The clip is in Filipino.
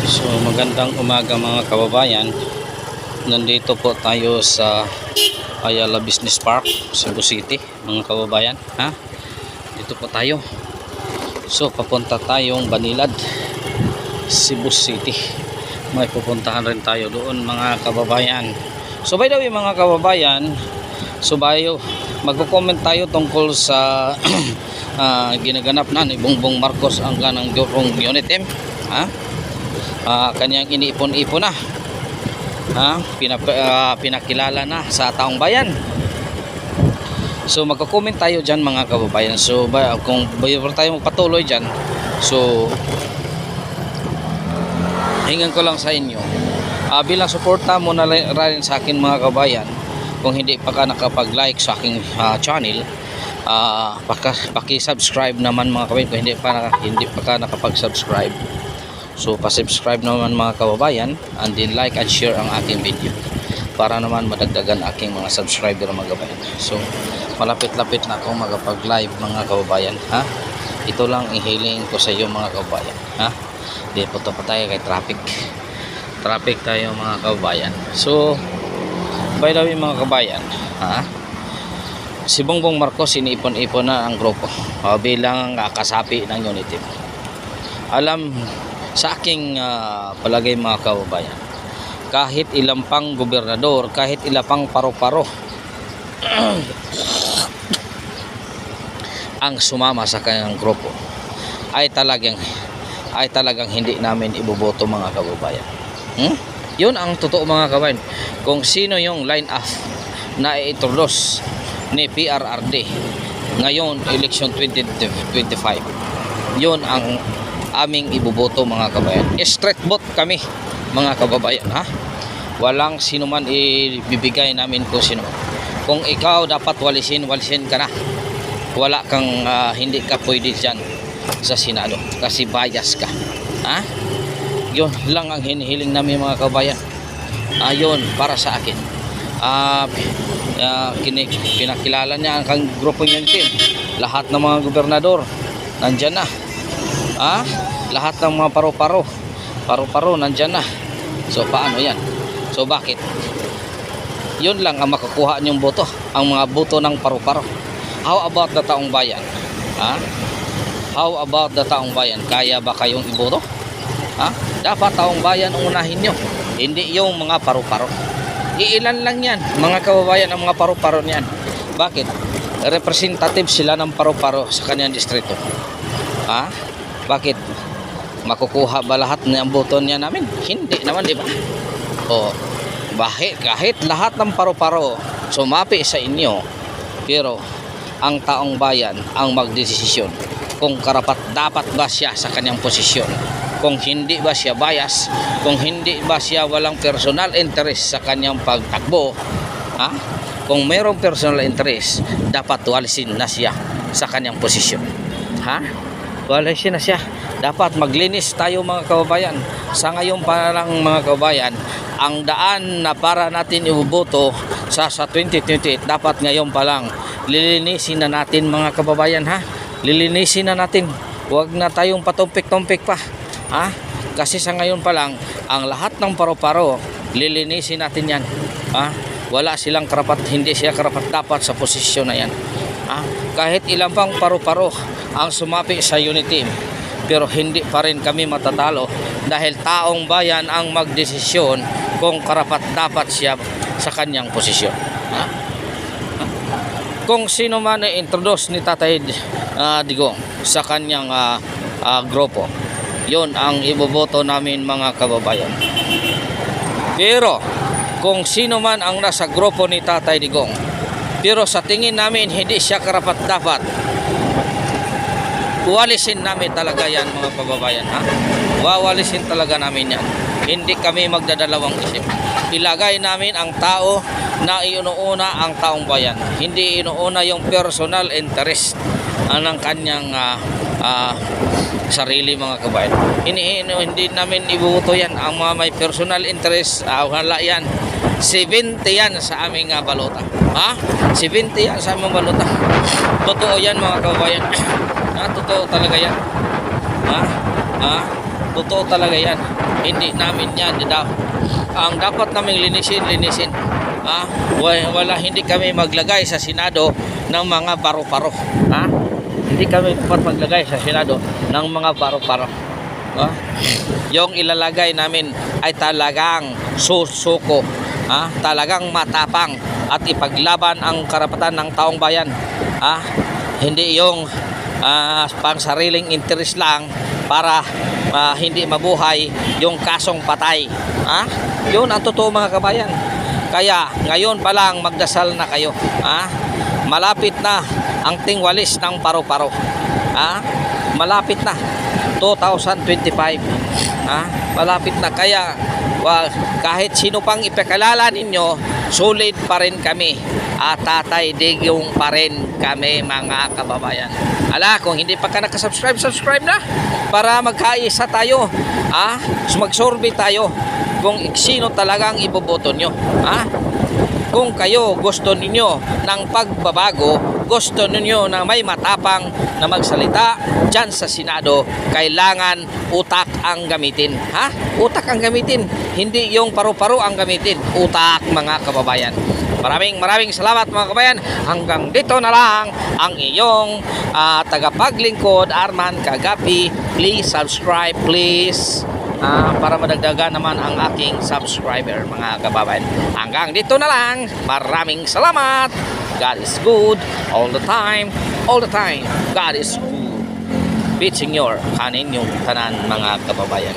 So magandang umaga mga kababayan. Nandito po tayo sa Ayala Business Park, Cebu City mga kababayan. Dito po tayo. So papunta tayong Banilad, Cebu City. May pupuntahan rin tayo doon mga kababayan. So by the way mga kababayan, so magko-comment tayo tungkol sa ginaganap na ni Bongbong Marcos ang kanang Jorong Unitem. Kanyang iniipon-ipon na, pinakilala na sa taong bayan. So magko-comment tayo dyan mga kababayan. So kung bayo tayo magpatuloy dyan, so hingan ko lang sa inyo, bilang suporta mo na rin sa akin mga kababayan. Kung hindi pa ka nakapag-like sa aking channel, paki-subscribe naman mga kababayan. Kung hindi pa ka nakapag-subscribe, so pa-subscribe naman mga kababayan, and then like and share ang aking video para naman madagdagan aking mga subscriber mga kababayan. So malapit-lapit na akong magpag-live mga kababayan. Ito lang ihiling ko sa iyo mga kababayan. Di punta pa tayo kay traffic tayo mga kababayan. So by the way mga kababayan, si Bongbong Marcos iniipon-ipon na ang grupo bilang kasapi ng Unity. Alam sa aking palagay mga kababayan, kahit ilang pang gobernador, kahit ilang pang paro-paro ang sumama sa kanyang grupo, ay talagang hindi namin iboboto mga kababayan. Yun ang totoo mga kababayan. Kung sino yung line up na i-introduce ni PRRD ngayon election 2025, yun ang aming iboboto mga kababayan. Straight vote kami mga kababayan. Walang sino man ibibigay namin kung sino. Kung ikaw dapat walisin ka na. Wala kang hindi ka pwede dyan sa Senado kasi bias ka. Yun lang ang hinihiling namin mga kababayan. Yun para sa akin. Pinakilala niya ang grupo niya. Lahat ng mga gobernador nandyan na. Lahat ng mga paro-paro nandyan na. So paano yan? So bakit? Yun lang ang makakuha niyong boto, ang mga boto ng paro-paro. How about the taong bayan? How about the taong bayan? Kaya ba kayong iboto? Dapat taong bayan ang unahin nyo, hindi yung mga paro-paro. Iilan lang yan mga kababayan ang mga paro-paro niyan. Bakit? Representative sila ng paro-paro sa kanyang distrito. Bakit? Makukuha ba lahat ng boto niya namin? Hindi naman, di ba? Kahit lahat ng paro-paro sumapi sa inyo, pero ang taong bayan ang magdesisyon kung dapat ba siya sa kanyang posisyon, kung hindi ba siya bias, kung hindi ba siya walang personal interest sa kanyang pagtakbo. Kung mayroong personal interest, dapat walisin na siya sa kanyang posisyon. Walisin na siya. Dapat maglinis tayo mga kababayan. Sa ngayon pa lang mga kababayan, ang daan na para natin iboboto sa 2028, dapat ngayon pa lang lilinisin na natin mga kababayan. Lilinisin na natin. Huwag na tayong patumpik-tumpik pa. Kasi sa ngayon pa lang, ang lahat ng paro-paro lilinisin natin yan. Wala silang karapat, hindi siya karapat dapat sa posisyon na yan. Kahit ilang pang paro-paro ang sumapi sa Unity, pero hindi pa rin kami matatalo dahil taong bayan ang magdesisyon kung karapat dapat siya sa kanyang posisyon. Kung sino man i-introduce ni Tatay Digong sa kanyang grupo, yun ang iboboto namin mga kababayan. Pero kung sino man ang nasa grupo ni Tatay Digong, pero sa tingin namin hindi siya karapat dapat, walisin namin talaga yan mga kababayan. Wawalisin talaga namin yan. Hindi kami magdadalawang isip. Ilagay namin ang tao na inuuna ang taong bayan, hindi inuuna yung personal interest ng kanyang sarili mga kabayan. Hindi namin ibubuto yan ang mga may personal interest. Wala yan. 70 yan sa aming balota. 70 yan sa aming balota. Totoo yan mga kabayan. Totoo talaga yan. Totoo talaga yan. Hindi namin yan. Ang dapat naming linisin. Hindi kami maglagay sa Senado ng mga paro-paro. Hindi kami dapat maglagay sa Senado ng mga paro-paro. Yung ilalagay namin ay talagang susuko. Talagang matapang at ipaglaban ang karapatan ng taong bayan. Hindi yung pang sariling interest lang para hindi mabuhay yung kasong patay. Yun ang totoo mga kabayan. Kaya ngayon pa lang magdasal na kayo. Malapit na ang tingwalis ng paro-paro. Malapit na 2025. Malapit na, kaya kahit sino pang ipakalala ninyo, sulit pa rin kami at Tatay Digong pa rin kami mga kababayan. Kung hindi pa ka nakasubscribe, subscribe na para magkaisa tayo. Magsurvey tayo kung sino talagang iboboto nyo. Kung kayo gusto ninyo ng pagbabago, gusto ninyo na may matapang na magsalita dyan sa Senado, kailangan utak ang gamitin. Utak ang gamitin, hindi yung paru-paro ang gamitin. Utak mga kababayan. Maraming salamat mga kababayan. Hanggang dito na lang ang iyong tagapaglingkod, Arman Kagapi. Please subscribe, please. Para madagdagan naman ang aking subscriber mga kababayan. Hanggang dito na lang. Maraming salamat. God is good all the time. All the time. God is good. Beat Senior, kanin yung tanan mga kababayan.